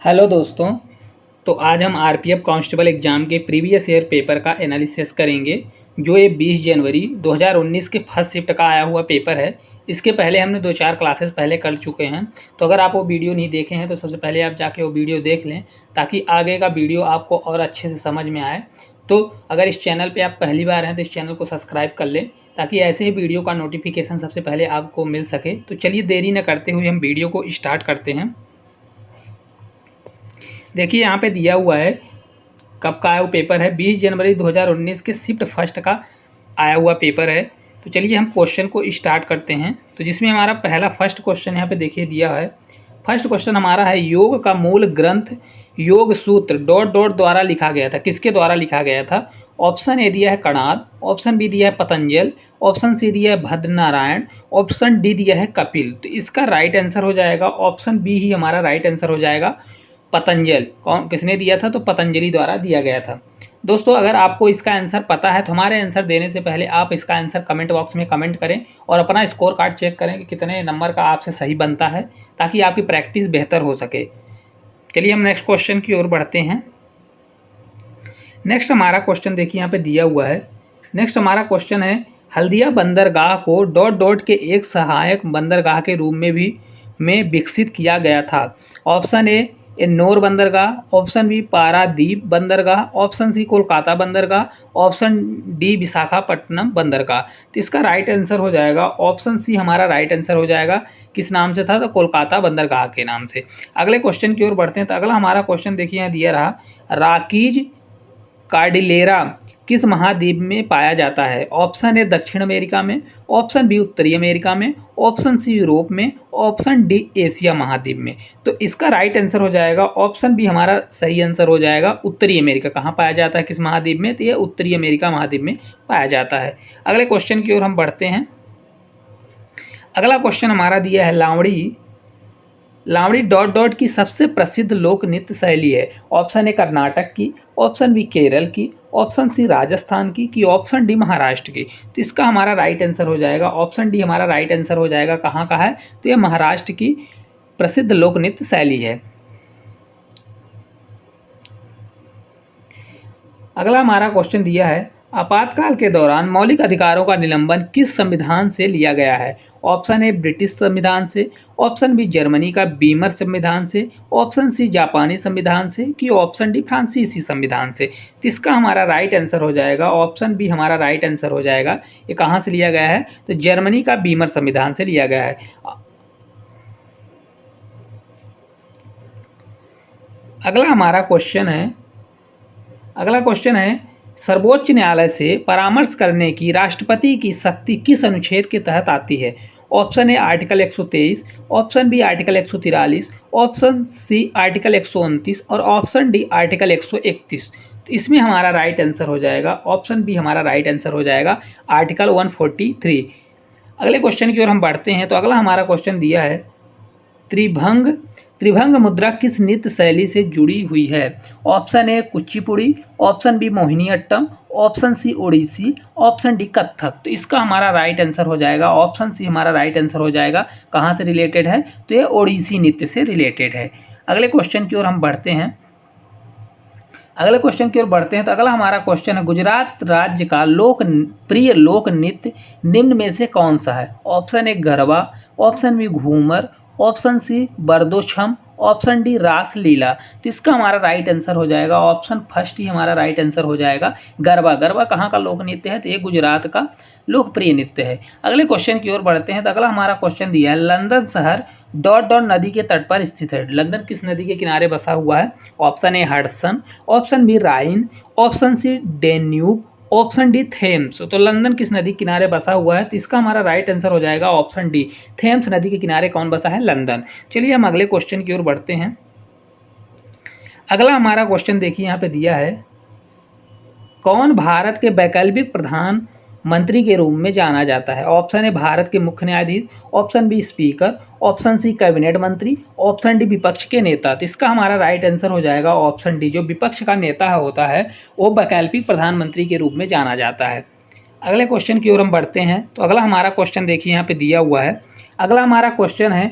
Hello दोस्तों। तो आज हम आरपीएफ कांस्टेबल एग्ज़ाम के प्रीवियस ईयर पेपर का एनालिसिस करेंगे जो ये 20 जनवरी 2019 के फर्स्ट शिफ्ट का आया हुआ पेपर है। इसके पहले हमने 2-4 क्लासेस पहले कर चुके हैं। तो अगर आप वो वीडियो नहीं देखे हैं तो सबसे पहले आप जाके वो वीडियो देख लें ताकि आगे का वीडियो आपको और अच्छे से समझ में आए। तो अगर इस चैनल पर आप पहली बार हैं तो इस चैनल को सब्सक्राइब कर लें ताकि ऐसे ही वीडियो का नोटिफिकेशन सबसे पहले आपको मिल सके। तो चलिए देरी न करते हुए हम वीडियो को स्टार्ट करते हैं। देखिए यहाँ पे दिया हुआ है कब का आया हुआ पेपर है, 20 जनवरी 2019 के शिफ्ट फर्स्ट का आया हुआ पेपर है। तो चलिए हम क्वेश्चन को स्टार्ट करते हैं। तो जिसमें हमारा पहला फर्स्ट क्वेश्चन यहाँ पे देखिए दिया है। फर्स्ट क्वेश्चन हमारा है योग का मूल ग्रंथ योग सूत्र डॉट डॉट द्वारा लिखा गया था, किसके द्वारा लिखा गया था? ऑप्शन ए दिया है कणाद, ऑप्शन बी दिया है पतंजल, ऑप्शन सी दिया है भद्र नारायण, ऑप्शन डी दिया है कपिल। तो इसका राइट आंसर हो जाएगा ऑप्शन बी ही हमारा राइट आंसर हो जाएगा, पतंजल। कौन किसने दिया था? तो पतंजलि द्वारा दिया गया था। दोस्तों अगर आपको इसका आंसर पता है तो हमारे आंसर देने से पहले आप इसका आंसर कमेंट बॉक्स में कमेंट करें और अपना स्कोर कार्ड चेक करें कि कितने नंबर का आपसे सही बनता है ताकि आपकी प्रैक्टिस बेहतर हो सके। चलिए हम नेक्स्ट क्वेश्चन की ओर बढ़ते हैं। नेक्स्ट हमारा क्वेश्चन देखिए यहाँ पे दिया हुआ है। नेक्स्ट हमारा क्वेश्चन है हल्दिया बंदरगाह को डॉट डॉट के एक सहायक बंदरगाह के रूप में विकसित किया गया था। ऑप्शन ए एन्नोर बंदरगाह, ऑप्शन बी पारादीप बंदरगाह, ऑप्शन सी कोलकाता बंदरगाह, ऑप्शन डी विशाखापट्टनम बंदरगाह। तो इसका राइट आंसर हो जाएगा ऑप्शन सी हमारा राइट आंसर हो जाएगा। किस नाम से था? तो कोलकाता बंदरगाह के नाम से। अगले क्वेश्चन की ओर बढ़ते हैं। तो अगला हमारा क्वेश्चन देखिए यहाँ दिया रहा, राकीज कार्डिलेरा किस महाद्वीप में पाया जाता है? ऑप्शन ए दक्षिण अमेरिका में, ऑप्शन बी उत्तरी अमेरिका में, ऑप्शन सी यूरोप में, ऑप्शन डी एशिया महाद्वीप में। तो इसका राइट आंसर हो जाएगा ऑप्शन बी हमारा सही आंसर हो जाएगा, उत्तरी अमेरिका। कहाँ पाया जाता है, किस महाद्वीप में? तो ये उत्तरी अमेरिका महाद्वीप में पाया जाता है। अगले क्वेश्चन की ओर हम बढ़ते हैं। अगला क्वेश्चन हमारा दिया है लावड़ी डॉट डॉट की सबसे प्रसिद्ध लोक नृत्य शैली है। ऑप्शन ए कर्नाटक की, ऑप्शन बी केरल की, ऑप्शन सी राजस्थान की, कि ऑप्शन डी महाराष्ट्र की। तो इसका हमारा राइट आंसर हो जाएगा ऑप्शन डी हमारा राइट आंसर हो जाएगा। कहाँ का है? तो ये महाराष्ट्र की प्रसिद्ध लोक नृत्य शैली है। अगला हमारा क्वेश्चन दिया है आपातकाल के दौरान मौलिक अधिकारों का निलंबन किस संविधान से लिया गया है? ऑप्शन ए ब्रिटिश संविधान से, ऑप्शन बी जर्मनी का बीमर संविधान से, ऑप्शन सी जापानी संविधान से, कि ऑप्शन डी फ्रांसीसी संविधान से। तो इसका हमारा राइट आंसर हो जाएगा ऑप्शन बी हमारा राइट आंसर हो जाएगा। ये कहाँ से लिया गया है? तो जर्मनी का बीमर संविधान से लिया गया है। अगला क्वेश्चन है सर्वोच्च न्यायालय से परामर्श करने की राष्ट्रपति की शक्ति किस अनुच्छेद के तहत आती है? Option A article 123, option B article 143, option C article 129 और ऑप्शन डी आर्टिकल 131। तो इसमें हमारा राइट आंसर हो जाएगा ऑप्शन बी हमारा राइट आंसर हो जाएगा, आर्टिकल 143। अगले क्वेश्चन की ओर हम बढ़ते हैं। तो अगला हमारा क्वेश्चन दिया है त्रिभंग मुद्रा किस नृत्य शैली से जुड़ी हुई है? Option A Kuchipudi, option B Mohiniyattam, option C Odissi, option D Kathak. तो इसका हमारा राइट आंसर हो जाएगा ऑप्शन सी हमारा राइट आंसर हो जाएगा। कहाँ से रिलेटेड है? तो ये ओडिसी नृत्य से रिलेटेड है। अगले क्वेश्चन की ओर हम बढ़ते हैं। तो अगला हमारा क्वेश्चन है गुजरात राज्य का प्रिय लोक नृत्य निम्न में से कौन सा है? Option A Garba, option B Ghoomar, option C Bardochham, option D Raas Leela. तो इसका हमारा राइट आंसर हो जाएगा ऑप्शन फर्स्ट ही हमारा राइट आंसर हो जाएगा, गरबा। गरबा कहाँ का लोक नृत्य है? तो ये गुजरात का लोकप्रिय नृत्य है। अगले क्वेश्चन की ओर बढ़ते हैं। तो अगला हमारा क्वेश्चन दिया है लंदन शहर डॉट डॉट नदी के तट पर स्थित है। लंदन किस नदी के किनारे बसा हुआ है? Option A Hudson, option B Rhine, option C Danube, option D Thames. तो लंदन किस नदी के किनारे बसा हुआ है? तो इसका हमारा राइट आंसर हो जाएगा ऑप्शन डी, थेम्स नदी के किनारे कौन बसा है? लंदन। चलिए हम अगले क्वेश्चन की ओर बढ़ते हैं। अगला हमारा क्वेश्चन देखिए यहाँ पे दिया है कौन भारत के वैकल्पिक प्रधानमंत्री के रूप में जाना जाता है? ऑप्शन ए भारत के मुख्य न्यायाधीश, option B speaker, option C cabinet मंत्री, ऑप्शन डी विपक्ष के नेता। तो इसका हमारा राइट आंसर हो जाएगा ऑप्शन डी, जो विपक्ष का नेता होता है वो वैकल्पिक प्रधानमंत्री के रूप में जाना जाता है। अगले क्वेश्चन की ओर हम बढ़ते हैं। तो अगला हमारा क्वेश्चन देखिए यहाँ पे दिया हुआ है। अगला हमारा क्वेश्चन है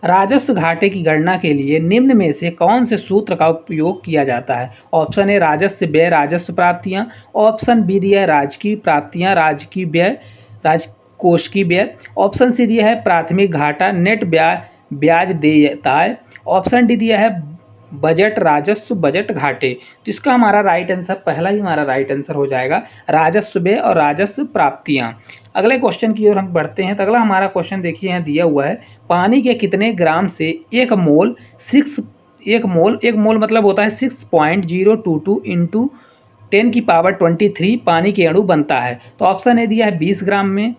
राजस्व घाटे की गणना के लिए निम्न में से कौन से सूत्र का उपयोग किया जाता है? ऑप्शन ए राजस्व व्यय राजस्व प्राप्तियां, ऑप्शन बी दिया है राजकीय प्राप्तियां राजकीय व्यय राजकोष की व्यय, ऑप्शन सी दिया है प्राथमिक घाटा नेट ब्याज देयताएं, ऑप्शन डी दिया है बजट राजस्व बजट घाटे। तो इसका हमारा राइट आंसर पहला ही हमारा राइट आंसर हो जाएगा राजस्व व्यय और राजस्व प्राप्तियां। अगले क्वेश्चन की ओर हम बढ़ते हैं। तो अगला हमारा क्वेश्चन देखिए यहाँ दिया हुआ है, पानी के कितने ग्राम से एक मोल मतलब होता है 6.022 इंटू 10⁻23 पानी के अणु बनता है? तो ऑप्शन ए दिया है 20 ग्राम में,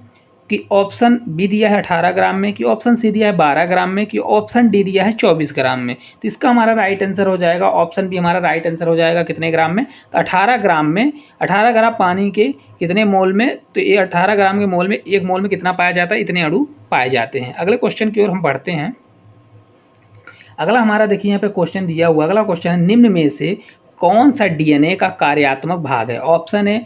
कि ऑप्शन बी दिया है 18 ग्राम में, कि ऑप्शन सी दिया है 12 ग्राम में, कि ऑप्शन डी दिया है 24 ग्राम में। तो इसका हमारा राइट आंसर हो जाएगा ऑप्शन बी हमारा राइट आंसर हो जाएगा कितने ग्राम में? तो 18 ग्राम में। 18 ग्राम पानी के कितने मोल में? तो ये 18 ग्राम के मोल में, एक मोल में कितना पाया जाता है? इतने अणु पाए जाते हैं। अगले क्वेश्चन की ओर हम बढ़ते हैं। अगला हमारा देखिए यहाँ पे क्वेश्चन दिया हुआ, अगला क्वेश्चन है, निम्न में से कौन सा डीएनए का कार्यात्मक भाग है? ऑप्शन ए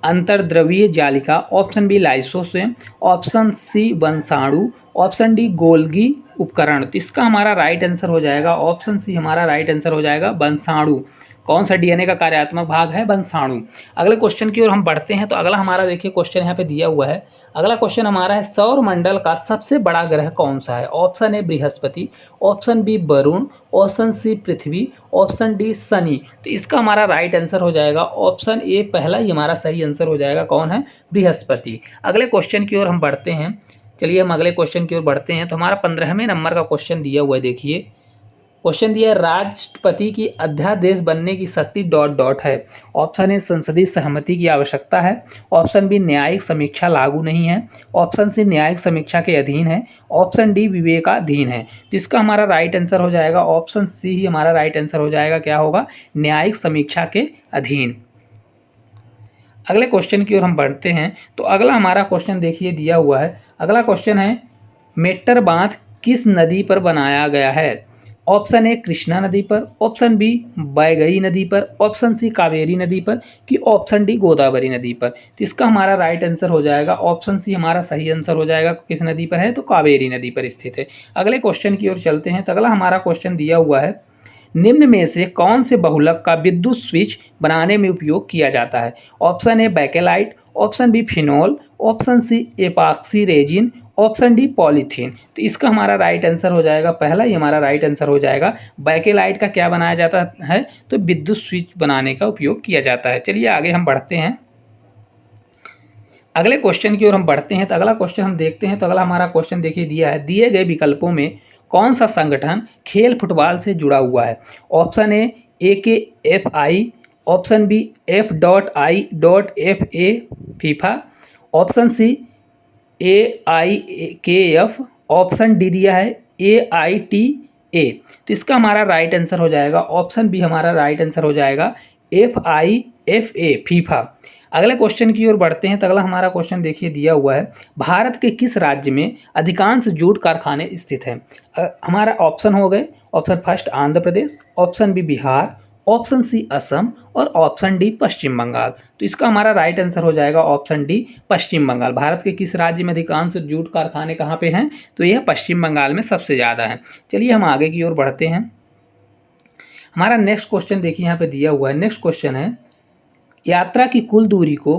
अंतर्द्रवीय जालिका, option B lysosome, option C वंशाणु, ऑप्शन डी गोल्गी उपकरण। तो इसका हमारा राइट आंसर हो जाएगा ऑप्शन सी हमारा राइट आंसर हो जाएगा वंशाणु। कौन सा डीएनए का कार्यात्मक भाग है? वंशाणु। अगले क्वेश्चन की ओर हम बढ़ते हैं। तो अगला हमारा देखिए क्वेश्चन यहाँ पे दिया हुआ है। अगला क्वेश्चन हमारा है, सौर मंडल का सबसे बड़ा ग्रह कौन सा है? ऑप्शन ए बृहस्पति, ऑप्शन बी वरुण, ऑप्शन सी पृथ्वी, ऑप्शन डी शनि। तो इसका हमारा राइट आंसर हो जाएगा ऑप्शन ए पहला ही हमारा सही आंसर हो जाएगा। कौन है? बृहस्पति। अगले क्वेश्चन की ओर हम बढ़ते हैं। चलिए हम अगले क्वेश्चन की ओर बढ़ते हैं। तो हमारा 15वें नंबर का क्वेश्चन दिया हुआ है। देखिए क्वेश्चन दिया है, राष्ट्रपति की अध्यादेश बनने की शक्ति ... है। ऑप्शन ए संसदीय सहमति की आवश्यकता है, ऑप्शन बी न्यायिक समीक्षा लागू नहीं है, ऑप्शन सी न्यायिक समीक्षा के अधीन है, ऑप्शन डी विवेकाधीन है। तो इसका हमारा राइट आंसर हो जाएगा ऑप्शन सी ही हमारा राइट आंसर हो जाएगा। क्या होगा? न्यायिक समीक्षा के अधीन। अगले क्वेश्चन की ओर हम बढ़ते हैं। तो अगला हमारा क्वेश्चन देखिए दिया हुआ है। अगला क्वेश्चन है, मेट्टर बांध किस नदी पर बनाया गया है? ऑप्शन ए कृष्णा नदी पर, ऑप्शन बी बैगई नदी पर, ऑप्शन सी कावेरी नदी पर, कि ऑप्शन डी गोदावरी नदी पर। तो इसका हमारा राइट आंसर हो जाएगा ऑप्शन सी हमारा सही आंसर हो जाएगा। किस नदी पर है? तो कावेरी नदी पर स्थित है। अगले क्वेश्चन की ओर चलते हैं। तो अगला हमारा क्वेश्चन दिया हुआ है, निम्न में से कौन से बहुलक का विद्युत स्विच बनाने में उपयोग किया जाता है? Option A bakelite, option B phenol, option C epoxy resin, option D polythene. तो इसका हमारा राइट आंसर हो जाएगा पहला ही हमारा राइट आंसर हो जाएगा। बैकेलाइट का क्या बनाया जाता है? तो विद्युत स्विच बनाने का उपयोग किया जाता है। चलिए आगे हम बढ़ते हैं। अगले क्वेश्चन की ओर हम बढ़ते हैं। तो अगला क्वेश्चन हम देखते हैं। तो अगला हमारा क्वेश्चन देखिए दिया है, दिए गए विकल्पों में कौन सा संगठन खेल फुटबॉल से जुड़ा हुआ है? Option A AKFI, option B F.I.FA FIFA, option C AIKF, option D दिया है AITA। तो इसका हमारा राइट आंसर हो जाएगा ऑप्शन बी हमारा राइट आंसर हो जाएगा FIFA फीफा। अगले क्वेश्चन की ओर बढ़ते हैं। तो अगला हमारा क्वेश्चन देखिए दिया हुआ है, भारत के किस राज्य में अधिकांश जूट कारखाने स्थित हैं? हमारा ऑप्शन हो गए, option first Andhra Pradesh, option B Bihar, option C Assam और ऑप्शन डी पश्चिम बंगाल। तो इसका हमारा राइट आंसर हो जाएगा ऑप्शन डी पश्चिम बंगाल। भारत के किस राज्य में अधिकांश जूट कारखाने कहाँ पे हैं? तो यह पश्चिम बंगाल में सबसे ज़्यादा है। चलिए हम आगे की ओर बढ़ते हैं। हमारा नेक्स्ट क्वेश्चन देखिए यहाँ पे दिया हुआ है। नेक्स्ट क्वेश्चन है, यात्रा की कुल दूरी को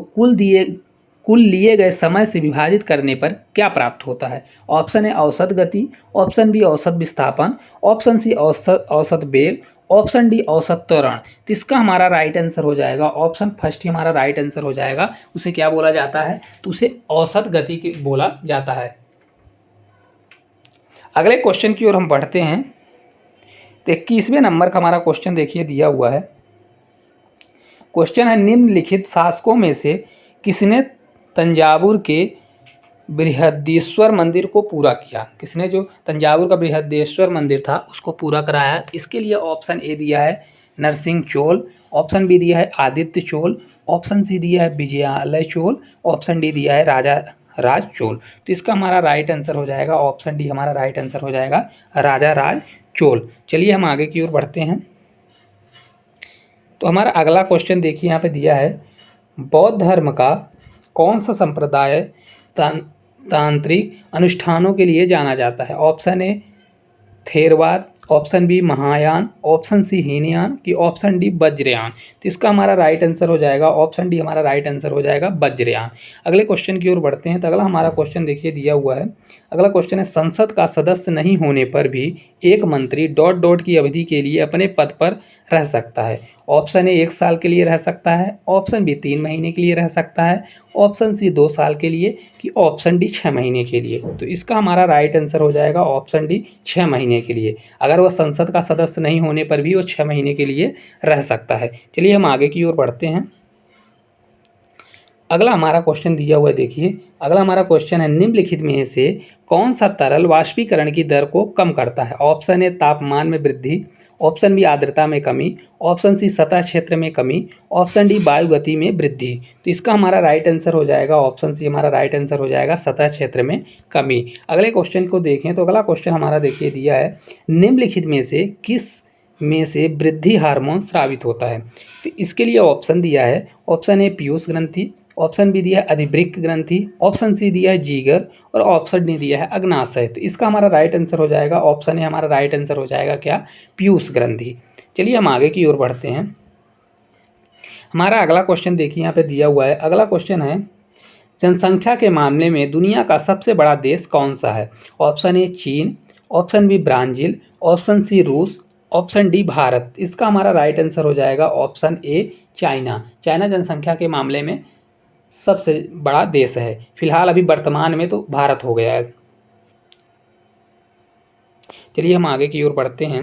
कुल लिए गए समय से विभाजित करने पर क्या प्राप्त होता है? ऑप्शन ए औसत गति, ऑप्शन बी औसत विस्थापन, ऑप्शन सी औसत वेग, ऑप्शन डी औसत त्वरण। तो इसका हमारा राइट आंसर हो जाएगा ऑप्शन फर्स्ट ही हमारा राइट आंसर हो जाएगा। उसे क्या बोला जाता है? तो उसे औसत गति की बोला जाता है। अगले क्वेश्चन की ओर हम बढ़ते हैं। तो 21वें नंबर का हमारा क्वेश्चन देखिए दिया हुआ है। क्वेश्चन है, निम्नलिखित शासकों में से किसने तंजावुर के बृहदेश्वर मंदिर को पूरा किया? किसने जो तंजावुर का बृहदेश्वर मंदिर था उसको पूरा कराया? इसके लिए ऑप्शन ए दिया है नरसिंह चोल, ऑप्शन बी दिया है आदित्य चोल, ऑप्शन सी दिया है विजयालय चोल, ऑप्शन डी दिया है राजा राज चोल। तो इसका हमारा राइट आंसर हो जाएगा ऑप्शन डी हमारा राइट आंसर हो जाएगा राजा राज चोल। चलिए हम आगे की ओर बढ़ते हैं। तो हमारा अगला क्वेश्चन देखिए यहाँ पे दिया है, बौद्ध धर्म का कौन सा संप्रदाय तांत्रिक अनुष्ठानों के लिए जाना जाता है? Option A Theravada, option B Mahayana, option C Hinayana कि ऑप्शन डी वज्रयान। तो इसका हमारा राइट आंसर हो जाएगा ऑप्शन डी, हमारा राइट आंसर हो जाएगा वज्रयान। अगले क्वेश्चन की ओर बढ़ते हैं। तो अगला हमारा क्वेश्चन देखिए दिया हुआ है। अगला क्वेश्चन है, संसद का सदस्य नहीं होने पर भी एक मंत्री डॉट डॉट की अवधि के लिए अपने पद पर रह सकता है। ऑप्शन ए 1 साल के लिए रह सकता है, ऑप्शन बी 3 महीने के लिए रह सकता है, ऑप्शन सी 2 साल के लिए कि ऑप्शन डी 6 महीने के लिए। तो इसका हमारा राइट आंसर हो जाएगा ऑप्शन डी 6 महीने के लिए। अगर वह संसद का सदस्य नहीं होने पर भी वो 6 महीने के लिए रह सकता है। चलिए हम आगे की ओर बढ़ते हैं। अगला हमारा क्वेश्चन दिया हुआ है, देखिए अगला हमारा क्वेश्चन है, निम्नलिखित में से कौन सा तरल वाष्पीकरण की दर को कम करता है। ऑप्शन ए तापमान में वृद्धि, ऑप्शन बी आर्द्रता में कमी, ऑप्शन सी सतह क्षेत्र में कमी, ऑप्शन डी वायु गति में वृद्धि। तो इसका हमारा राइट आंसर हो जाएगा ऑप्शन सी, हमारा राइट आंसर हो जाएगा सतह क्षेत्र में कमी। अगले क्वेश्चन को देखें तो अगला क्वेश्चन हमारा देखिए दिया है, निम्नलिखित में से किस में से वृद्धि हार्मोन स्रावित होता है। तो इसके लिए ऑप्शन दिया है, ऑप्शन ए पीयूष ग्रंथि, ऑप्शन बी दिया है अधिवृक्क ग्रंथि, ऑप्शन सी दिया है जीगर और ऑप्शन डी दिया है अग्नाशय। तो इसका हमारा राइट आंसर हो जाएगा ऑप्शन ए, हमारा राइट आंसर हो जाएगा क्या, पीयूष ग्रंथि। चलिए हम आगे की ओर बढ़ते हैं। हमारा अगला क्वेश्चन देखिए यहाँ पे दिया हुआ है। अगला क्वेश्चन है, जनसंख्या के मामले में दुनिया का सबसे बड़ा देश कौन सा है। ऑप्शन ए चीन, option B Brazil, option C रूस, ऑप्शन डी भारत। इसका हमारा राइट आंसर हो जाएगा ऑप्शन ए चाइना। चाइना जनसंख्या के मामले में सबसे बड़ा देश है। फिलहाल अभी वर्तमान में तो भारत हो गया है। चलिए हम आगे की ओर बढ़ते हैं।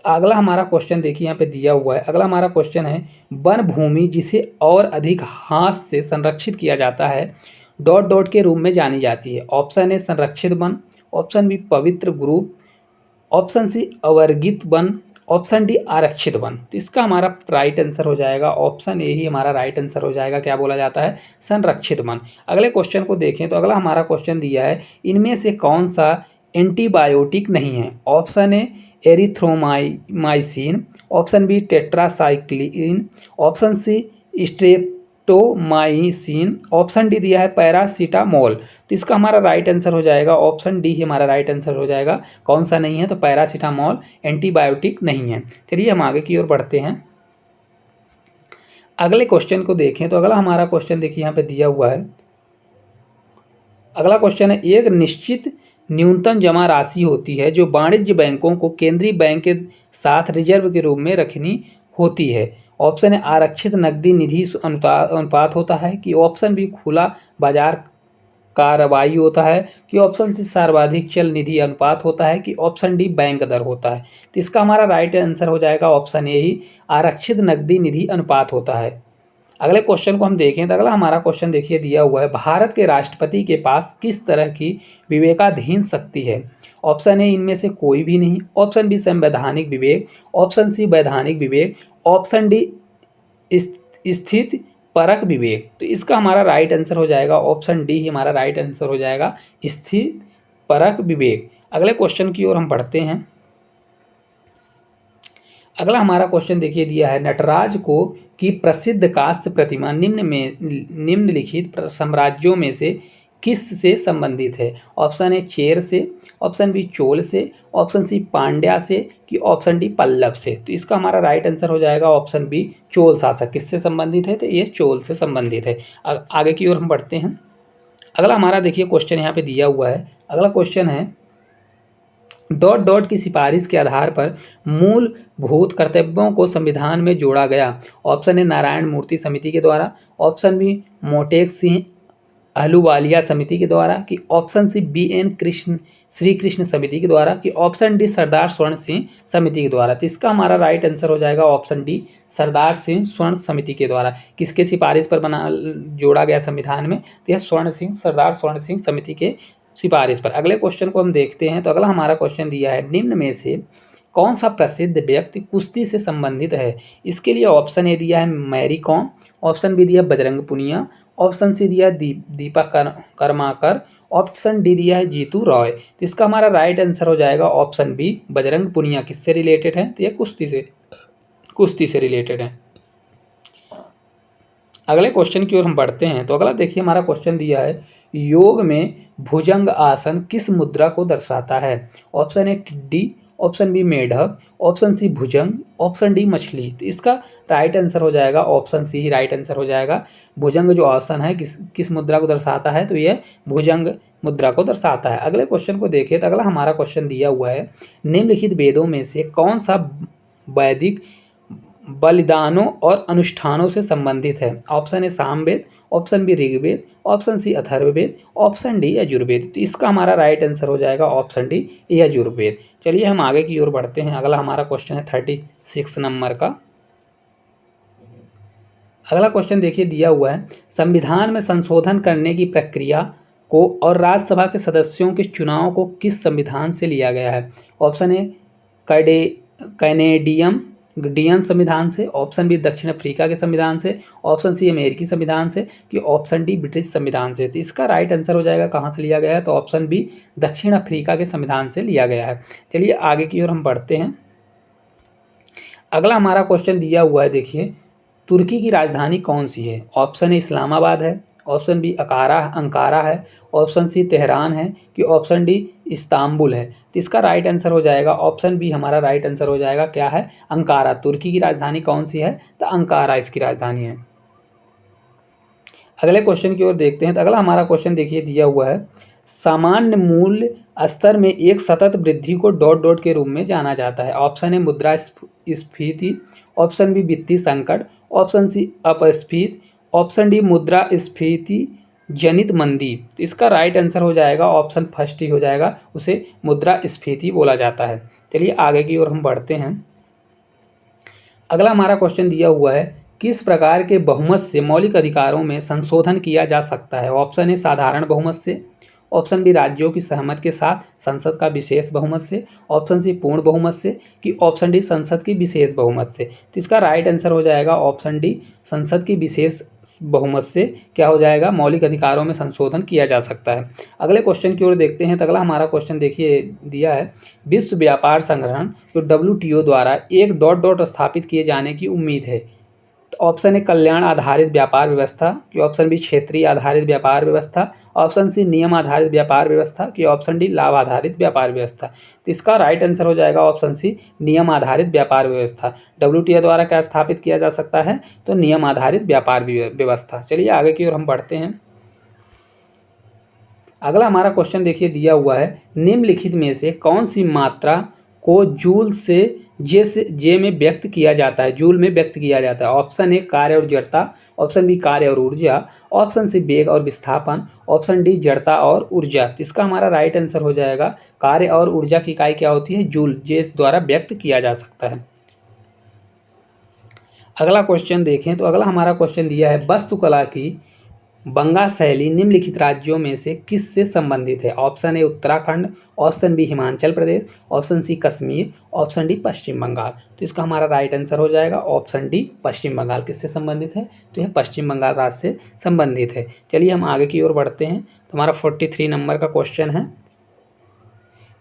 अगला हमारा क्वेश्चन देखिए यहाँ पे दिया हुआ है। अगला हमारा क्वेश्चन है, वन भूमि जिसे और अधिक हाथ से संरक्षित किया जाता है डॉट डॉट के रूप में जानी जाती है। ऑप्शन ए संरक्षित वन, ऑप्शन बी पवित्र ग्रुप, ऑप्शन सी अवर्गित वन, ऑप्शन डी आरक्षित वन। तो इसका हमारा राइट आंसर हो जाएगा ऑप्शन ए ही हमारा राइट आंसर हो जाएगा। क्या बोला जाता है, संरक्षित वन। अगले क्वेश्चन को देखें तो अगला हमारा क्वेश्चन दिया है, इनमें से कौन सा एंटीबायोटिक नहीं है। Option A erythromycin, option B tetracycline, option C streptomycin, option D दिया है पैरासीटामोल। तो इसका हमारा राइट आंसर हो जाएगा ऑप्शन डी ही हमारा राइट आंसर हो जाएगा। कौन सा नहीं है, तो पैरासीटामोल एंटीबायोटिक नहीं है। चलिए हम आगे की ओर बढ़ते हैं। अगले क्वेश्चन को देखें तो अगला हमारा क्वेश्चन देखिए यहाँ पे दिया हुआ है। अगला क्वेश्चन है, एक निश्चित न्यूनतम जमा राशि होती है जो वाणिज्य बैंकों को केंद्रीय बैंक के साथ रिजर्व के रूप में रखनी होती है। ऑप्शन है आरक्षित नकदी निधि अनुपात होता है कि ऑप्शन बी खुला बाजार कार्रवाई होता है कि ऑप्शन सी सर्वाधिक चल निधि अनुपात होता है कि ऑप्शन डी बैंक दर होता है। तो इसका हमारा राइट आंसर हो जाएगा ऑप्शन ए ही, आरक्षित नकदी निधि अनुपात होता है। अगले क्वेश्चन को हम देखें तो अगला हमारा क्वेश्चन देखिए दिया हुआ है, भारत के राष्ट्रपति के पास किस तरह की विवेकाधीन शक्ति है। ऑप्शन ए इनमें से कोई भी नहीं, ऑप्शन बी संवैधानिक विवेक, ऑप्शन सी वैधानिक विवेक, ऑप्शन डी स्थित परक विवेक। तो इसका हमारा राइट आंसर हो जाएगा ऑप्शन डी ही हमारा राइट आंसर हो जाएगा, स्थित परक विवेक। अगले क्वेश्चन की ओर हम बढ़ते हैं। अगला हमारा क्वेश्चन देखिए दिया है, नटराज को की प्रसिद्ध कांस्य प्रतिमा निम्नलिखित साम्राज्यों में से किस से संबंधित है। ऑप्शन ए चेर से, ऑप्शन बी चोल से, ऑप्शन सी पांड्या से कि ऑप्शन डी पल्लव से। तो इसका हमारा राइट आंसर हो जाएगा ऑप्शन बी चोल शासक। किससे संबंधित है, तो ये चोल से संबंधित है। आगे की ओर हम बढ़ते हैं। अगला हमारा देखिए क्वेश्चन यहाँ पे दिया हुआ है। अगला क्वेश्चन है, डॉट डॉट की सिफारिश के आधार पर मूलभूत कर्तव्यों को संविधान में जोड़ा गया। ऑप्शन ए नारायण मूर्ति समिति के द्वारा, ऑप्शन बी मोटेक सिंह अहलूवालिया समिति के द्वारा कि option C BN Shri Krishna समिति के द्वारा कि ऑप्शन डी सरदार स्वर्ण सिंह समिति के द्वारा। तो इसका हमारा राइट आंसर हो जाएगा ऑप्शन डी सरदार सिंह स्वर्ण समिति के द्वारा। किसके सिफारिश पर जोड़ा गया संविधान में, तो यह सरदार स्वर्ण सिंह समिति के सिफारिश पर। अगले क्वेश्चन को हम देखते हैं तो अगला हमारा क्वेश्चन दिया है, निम्न में से कौन सा प्रसिद्ध व्यक्ति कुश्ती से संबंधित है। इसके लिए ऑप्शन ए दिया है मैरी कॉम, ऑप्शन बी दिया बजरंग पुनिया, ऑप्शन सी दिया दीपा कर्माकर, ऑप्शन डी दिया है जीतू रॉय। तो इसका हमारा राइट आंसर हो जाएगा ऑप्शन बी बजरंग पुनिया। किससे रिलेटेड है, तो यह कुश्ती से रिलेटेड है। अगले क्वेश्चन की ओर हम बढ़ते हैं तो अगला देखिए हमारा क्वेश्चन दिया है, योग में भुजंग आसन किस मुद्रा को दर्शाता है। ऑप्शन ए टिड्डी, ऑप्शन बी मेढक, ऑप्शन सी भुजंग, ऑप्शन डी मछली। तो इसका राइट आंसर हो जाएगा ऑप्शन सी ही राइट आंसर हो जाएगा। भुजंग जो ऑप्शन है किस मुद्रा को दर्शाता है, तो ये भुजंग मुद्रा को दर्शाता है। अगले क्वेश्चन को देखिए, तो अगला हमारा क्वेश्चन दिया हुआ है, निम्नलिखित वेदों में से कौन सा वैदिक बलिदानों और अनुष्ठानों से संबंधित है। Option A Samaveda, option B Rigveda, option C Atharvaveda, option D Yajurveda. तो इसका हमारा राइट आंसर हो जाएगा ऑप्शन डी यजुर्वेद। चलिए हम आगे की ओर बढ़ते हैं। अगला हमारा क्वेश्चन है 36 नंबर का। अगला क्वेश्चन देखिए दिया हुआ है, संविधान में संशोधन करने की प्रक्रिया को और राज्यसभा के सदस्यों के चुनाव को किस संविधान से लिया गया है। ऑप्शन ए कैनेडियन संविधान से, ऑप्शन बी दक्षिण अफ्रीका के संविधान से, ऑप्शन सी अमेरिकी संविधान से, कि ऑप्शन डी ब्रिटिश संविधान से। तो इसका राइट आंसर हो जाएगा कहाँ से लिया गया है, तो ऑप्शन बी दक्षिण अफ्रीका के संविधान से लिया गया है। चलिए आगे की ओर हम बढ़ते हैं। अगला हमारा क्वेश्चन दिया हुआ है, देखिए तुर्की की राजधानी कौन सी है। ऑप्शन ए इस्लामाबाद है, ऑप्शन बी अंकारा है, ऑप्शन सी तेहरान है, कि ऑप्शन डी इस्तांबुल है। तो इसका राइट आंसर हो जाएगा ऑप्शन बी हमारा राइट आंसर हो जाएगा, क्या है, अंकारा। तुर्की की राजधानी कौन सी है, तो अंकारा इसकी राजधानी है। अगले क्वेश्चन की ओर देखते हैं। तो अगला हमारा क्वेश्चन देखिए दिया हुआ है, सामान्य मूल्य स्तर में एक सतत वृद्धि को डॉट डॉट के रूप में जाना जाता है। ऑप्शन ए मुद्रास्फीति, ऑप्शन बी वित्तीय संकट, ऑप्शन सी अपस्फीति, ऑप्शन डी मुद्रास्फीति जनित मंदी। तो इसका राइट आंसर हो जाएगा ऑप्शन फर्स्ट ही हो जाएगा, उसे मुद्रास्फीति बोला जाता है। चलिए आगे की ओर हम बढ़ते हैं। अगला हमारा क्वेश्चन दिया हुआ है, किस प्रकार के बहुमत से मौलिक अधिकारों में संशोधन किया जा सकता है। ऑप्शन ए साधारण बहुमत से, ऑप्शन बी राज्यों की सहमति के साथ संसद का विशेष बहुमत से, ऑप्शन सी पूर्ण बहुमत से, कि ऑप्शन डी संसद की विशेष बहुमत से। तो इसका राइट आंसर हो जाएगा ऑप्शन डी संसद की विशेष बहुमत से क्या हो जाएगा, मौलिक अधिकारों में संशोधन किया जा सकता है। अगले क्वेश्चन की ओर देखते हैं। तो अगला हमारा क्वेश्चन देखिए दिया है, विश्व व्यापार संगठन जो WTO द्वारा एक डॉट डॉट स्थापित किए जाने की उम्मीद है। तो ऑप्शन ए कल्याण आधारित व्यापार व्यवस्था, कि ऑप्शन बी क्षेत्रीय आधारित व्यापार व्यवस्था, ऑप्शन सी नियम आधारित व्यापार व्यवस्था, कि ऑप्शन डी लाभ आधारित व्यापार व्यवस्था। तो इसका राइट आंसर हो जाएगा ऑप्शन सी नियम आधारित व्यापार व्यवस्था। WTO द्वारा क्या स्थापित किया जा सकता है, तो नियम आधारित व्यापार व्यवस्था। चलिए आगे की ओर हम बढ़ते हैं। अगला हमारा क्वेश्चन देखिए दिया हुआ है, निम्नलिखित में से कौन सी मात्रा को जूल से जे में व्यक्त किया जाता है, जूल में व्यक्त किया जाता है। ऑप्शन ए कार्य और जड़ता, ऑप्शन बी कार्य और ऊर्जा, ऑप्शन सी वेग और विस्थापन, ऑप्शन डी जड़ता और ऊर्जा। तो इसका हमारा राइट आंसर हो जाएगा, कार्य और ऊर्जा की इकाई क्या होती है, जूल, जे द्वारा व्यक्त किया जा सकता है। अगला क्वेश्चन देखें। तो अगला हमारा क्वेश्चन दिया है, वास्तुकला की बंगा शैली निम्नलिखित राज्यों में से किस से संबंधित है। Option A Uttarakhand, option B Himachal Pradesh, option C Kashmir, option D Paschim Bangal. तो इसका हमारा राइट आंसर हो जाएगा ऑप्शन डी पश्चिम बंगाल। किससे संबंधित है, तो यह पश्चिम बंगाल राज्य से संबंधित है। चलिए हम आगे की ओर बढ़ते हैं। तो हमारा 43 नंबर का क्वेश्चन है,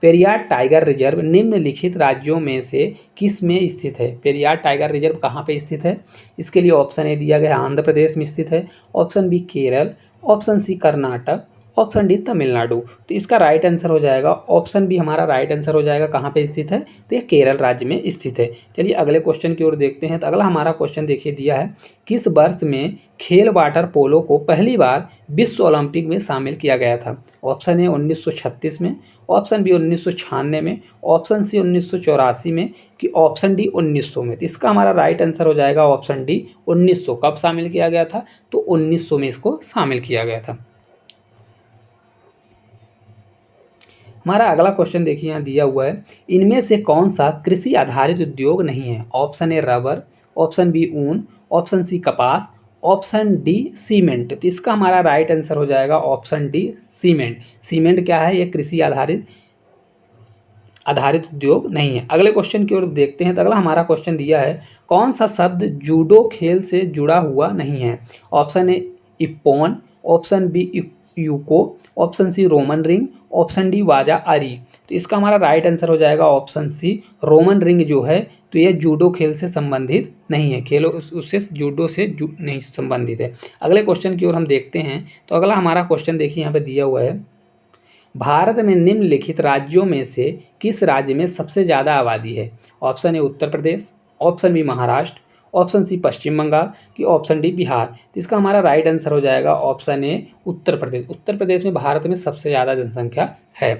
पेरियार टाइगर रिजर्व निम्नलिखित राज्यों में से किस में स्थित है। पेरियार टाइगर रिजर्व कहाँ पे स्थित है, इसके लिए ऑप्शन ए दिया गया आंध्र प्रदेश में स्थित है, option B Kerala, option C Karnataka, option D Tamil Nadu. तो इसका राइट आंसर हो जाएगा ऑप्शन बी हमारा राइट आंसर हो जाएगा, कहाँ पे स्थित है, तो ये केरल राज्य में स्थित है। चलिए अगले क्वेश्चन की ओर देखते हैं। तो अगला हमारा क्वेश्चन देखिए दिया है, किस वर्ष में खेल वाटर पोलो को पहली बार विश्व ओलंपिक में शामिल किया गया था। ऑप्शन ए 1936 में, ऑप्शन बी 1996 में, ऑप्शन सी 1984 में, कि ऑप्शन डी 1900 में। तो इसका हमारा राइट आंसर हो जाएगा ऑप्शन डी 1900। कब शामिल किया गया था, तो 1900 में इसको शामिल किया गया था। हमारा अगला क्वेश्चन देखिए यहाँ दिया हुआ है, इनमें से कौन सा कृषि आधारित उद्योग नहीं है। Option A rubber, option B ऊन, ऑप्शन सी कपास, ऑप्शन डी सीमेंट। तो इसका हमारा राइट आंसर हो जाएगा ऑप्शन डी सीमेंट। सीमेंट क्या है, ये कृषि आधारित उद्योग नहीं है। अगले क्वेश्चन की ओर देखते हैं। तो अगला हमारा क्वेश्चन दिया है, कौन सा शब्द जूडो खेल से जुड़ा हुआ नहीं है। Option A ippon, option B yuko, option C Roman ring, option D waza ari. तो इसका हमारा राइट आंसर हो जाएगा ऑप्शन सी रोमन रिंग जो है, तो यह जूडो खेल से संबंधित नहीं है, खेलो उससे जूडो से नहीं संबंधित है। अगले क्वेश्चन की ओर हम देखते हैं। तो अगला हमारा क्वेश्चन देखिए यहाँ पे दिया हुआ है, भारत में निम्नलिखित राज्यों में से किस राज्य में सबसे ज़्यादा आबादी है? Option A Uttar Pradesh, option B Maharashtra, option C Paschim Bangal कि ऑप्शन डी बिहार। तो इसका हमारा राइट आंसर हो जाएगा ऑप्शन ए उत्तर प्रदेश। उत्तर प्रदेश में भारत में सबसे ज़्यादा जनसंख्या है।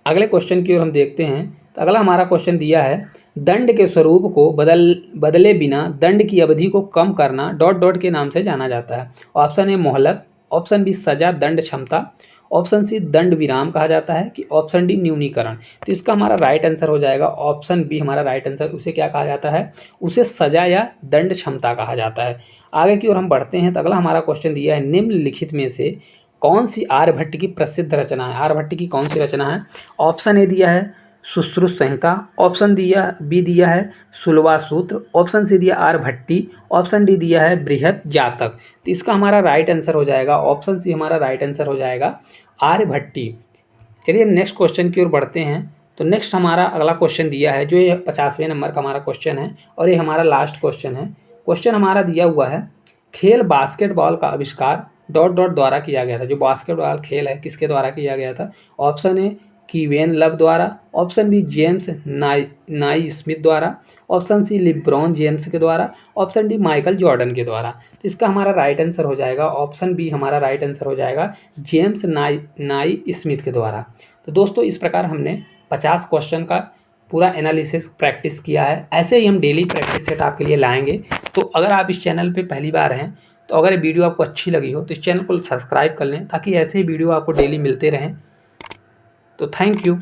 अगले क्वेश्चन की ओर हम देखते हैं। तो अगला हमारा क्वेश्चन दिया है, दंड के स्वरूप को बदले बिना दंड की अवधि को कम करना डॉट डॉट के नाम से जाना जाता है। ऑप्शन ए मोहलत, ऑप्शन बी सजा दंड क्षमता, ऑप्शन सी दंड विराम कहा जाता है कि ऑप्शन डी न्यूनीकरण। तो इसका हमारा राइट आंसर हो जाएगा ऑप्शन बी हमारा राइट आंसर। उसे क्या कहा जाता है? उसे सजा या दंड क्षमता कहा जाता है। आगे की ओर हम बढ़ते हैं। तो अगला हमारा क्वेश्चन दिया है, निम्नलिखित में से कौन सी आर्यभट्ट की प्रसिद्ध रचना है? आर्यभट्ट की कौन सी रचना है? ऑप्शन ए दिया है सुश्रुत संहिता, ऑप्शन बी दिया है सुलवा सूत्र, ऑप्शन सी दिया आर्यभट्टी, ऑप्शन डी दिया है बृहत जातक। तो इसका हमारा राइट आंसर हो जाएगा ऑप्शन सी हमारा राइट आंसर हो जाएगा आर्यभट्टी। चलिए हम नेक्स्ट क्वेश्चन की ओर बढ़ते हैं। तो नेक्स्ट हमारा अगला क्वेश्चन दिया है, जो ये 50वें नंबर का हमारा क्वेश्चन है और ये हमारा लास्ट क्वेश्चन है। क्वेश्चन हमारा दिया हुआ है, खेल बास्केटबॉल का आविष्कार डॉट डॉट द्वारा किया गया था। जो बास्केटबॉल खेल है किसके द्वारा किया गया था? ऑप्शन ए कीवेन लव द्वारा, ऑप्शन बी जेम्स नाई स्मिथ द्वारा, ऑप्शन सी लिब्रॉन जेम्स के द्वारा, ऑप्शन डी माइकल जॉर्डन के द्वारा। तो इसका हमारा राइट आंसर हो जाएगा ऑप्शन बी हमारा राइट आंसर हो जाएगा जेम्स नाई स्मिथ के द्वारा। तो दोस्तों इस प्रकार हमने 50 क्वेश्चन का पूरा एनालिसिस प्रैक्टिस किया है। ऐसे ही हम डेली प्रैक्टिस सेट आपके लिए लाएंगे। तो अगर आप इस चैनल पे पहली बार हैं, तो अगर ये वीडियो आपको अच्छी लगी हो तो इस चैनल को सब्सक्राइब कर लें, ताकि ऐसे ही वीडियो आपको डेली मिलते रहें। तो थैंक यू।